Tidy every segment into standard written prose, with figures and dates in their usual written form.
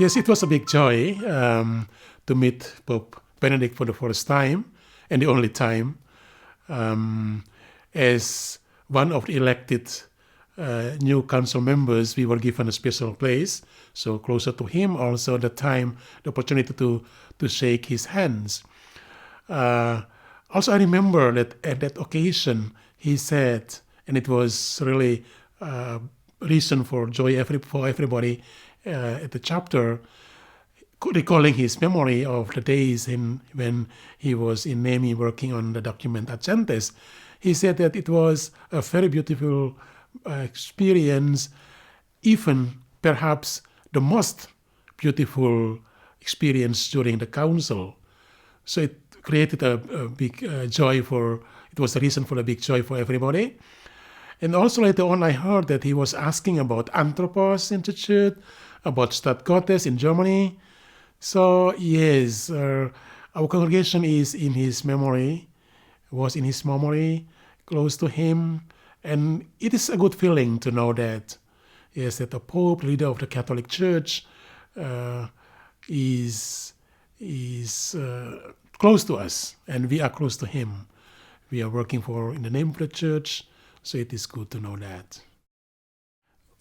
Yes, it was a big joy to meet Pope Benedict for the first time and the only time as one of the elected new council members. We were given a special place, so closer to him. Also, the opportunity to shake his hands. Also, I remember that at that occasion he said, and it was really reason for joy for everybody at the chapter, recalling his memory of the days when he was in NEMI working on the document Agentes. He said that it was a very beautiful experience, even perhaps the most beautiful experience during the council. So it created a big joy it was the reason for a big joy for everybody. And also later on, I heard that he was asking about Anthropos Institute, about Stadt Gottes in Germany. So yes, our congregation is in his memory, was in his memory, close to him. And it is a good feeling to know that, yes, that the Pope, leader of the Catholic Church, is close to us, and we are close to him. We are working in the name of the Church, so it is good to know that.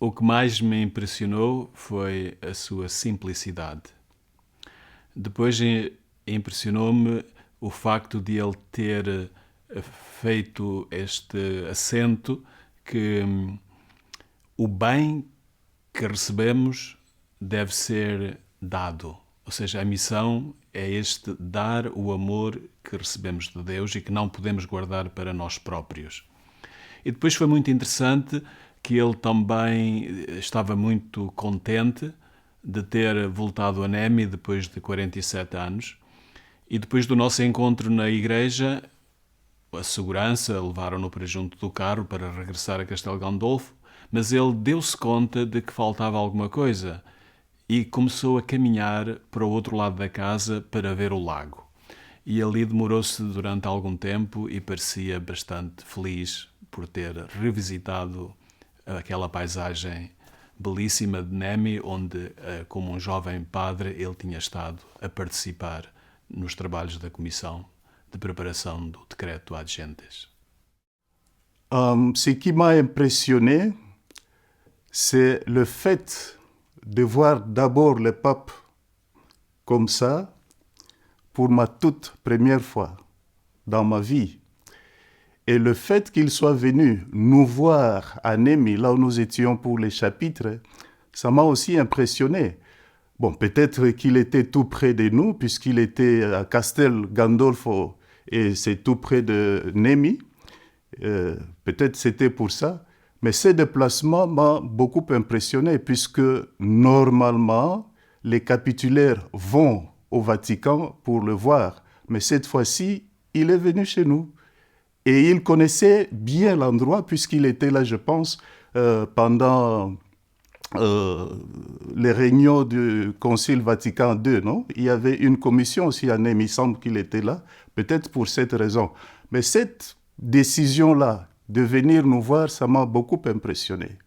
O que mais me impressionou foi a sua simplicidade. Depois impressionou-me o facto de ele ter feito este acento que o bem que recebemos deve ser dado. Ou seja, a missão é dar o amor que recebemos de Deus e que não podemos guardar para nós próprios. E depois foi muito interessante que ele também estava muito contente de ter voltado a NEMI depois de 47 anos. E depois do nosso encontro na igreja, a segurança levaram-no para junto do carro para regressar a Castelo Gandolfo, mas ele deu-se conta de que faltava alguma coisa e começou a caminhar para o outro lado da casa para ver o lago. E ali demorou-se durante algum tempo e parecia bastante feliz por ter revisitado aquela paisagem belíssima de NEMI, onde, como um jovem padre, ele tinha estado a participar nos trabalhos da Comissão de préparation du décret Agentes. Ce qui m'a impressionné, c'est le fait de voir d'abord le pape comme ça pour ma toute première fois dans ma vie. Et le fait qu'il soit venu nous voir à NEMI, là où nous étions pour les chapitres, ça m'a aussi impressionné. Bon, peut-être qu'il était tout près de nous, puisqu'il était à Castel Gandolfo, et c'est tout près de NEMI. Peut-être c'était pour ça. Mais ce déplacement m'a beaucoup impressionné, puisque normalement, les capitulaires vont au Vatican pour le voir. Mais cette fois-ci, il est venu chez nous. Et il connaissait bien l'endroit, puisqu'il était là, je pense, pendant les réunions du Concile Vatican II, non? Il y avait une commission aussi à NEMI, il semble qu'il était là, peut-être pour cette raison. Mais cette décision-là, de venir nous voir, ça m'a beaucoup impressionné.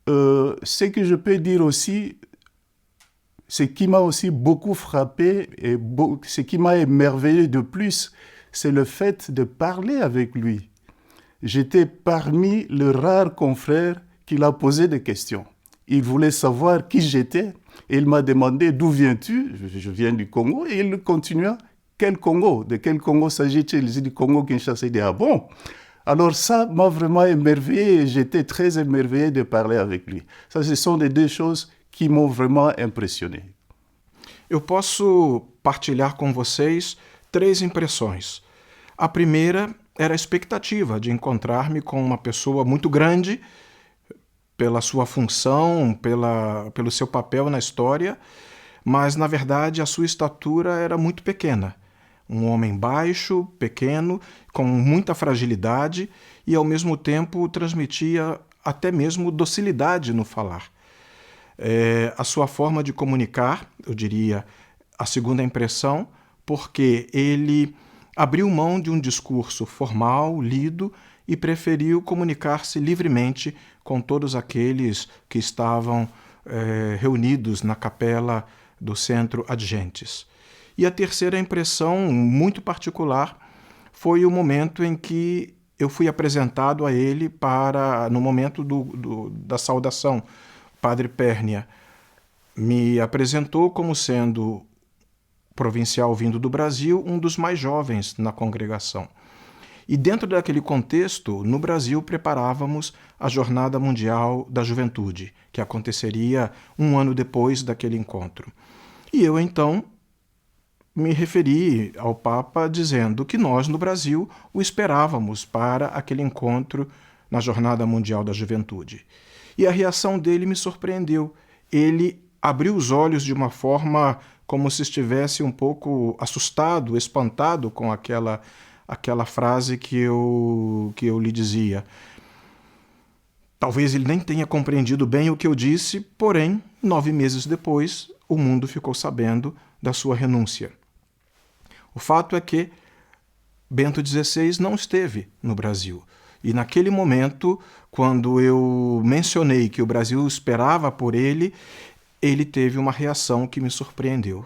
Ce que je peux dire aussi, ce qui m'a aussi beaucoup frappé et ce qui m'a émerveillé de plus, c'est le fait de parler avec lui. J'étais parmi les rares confrères qu'il a posé des questions. Il voulait savoir qui j'étais et il m'a demandé d'où viens-tu? Je viens du Congo. Et il continua, quel Congo? De quel Congo s'agit-il? Il dit du Congo Kinshasa. Il dit, ah bon? Alors ça m'a vraiment émerveillé et j'étais très émerveillé de parler avec lui. Ça, ce sont les deux choses qui m'ont vraiment impressionné. Eu posso partilhar com vocês 3 impressões. A primeira era a expectativa de encontrar-me com uma pessoa muito grande pela sua função, pelo seu papel na história, mas, na verdade, a sua estatura era muito pequena. Um homem baixo, pequeno, com muita fragilidade e, ao mesmo tempo, transmitia até mesmo docilidade no falar. A sua forma de comunicar, eu diria, a segunda impressão, porque ele abriu mão de um discurso formal, lido, e preferiu comunicar-se livremente com todos aqueles que estavam reunidos na capela do Centro Adgentes. E a terceira impressão, muito particular, foi o momento em que eu fui apresentado a ele no momento da saudação. Padre Pérnia me apresentou como sendo provincial vindo do Brasil, um dos mais jovens na congregação. E dentro daquele contexto, no Brasil preparávamos a Jornada Mundial da Juventude, que aconteceria um ano depois daquele encontro. E eu, então, me referi ao Papa dizendo que nós, no Brasil, o esperávamos para aquele encontro na Jornada Mundial da Juventude. E a reação dele me surpreendeu. Ele abriu os olhos de uma forma como se estivesse um pouco assustado, espantado com aquela frase que eu lhe dizia. Talvez ele nem tenha compreendido bem o que eu disse, porém, 9 meses depois, o mundo ficou sabendo da sua renúncia. O fato é que Bento XVI não esteve no Brasil. E naquele momento, quando eu mencionei que o Brasil esperava por ele, ele teve uma reação que me surpreendeu.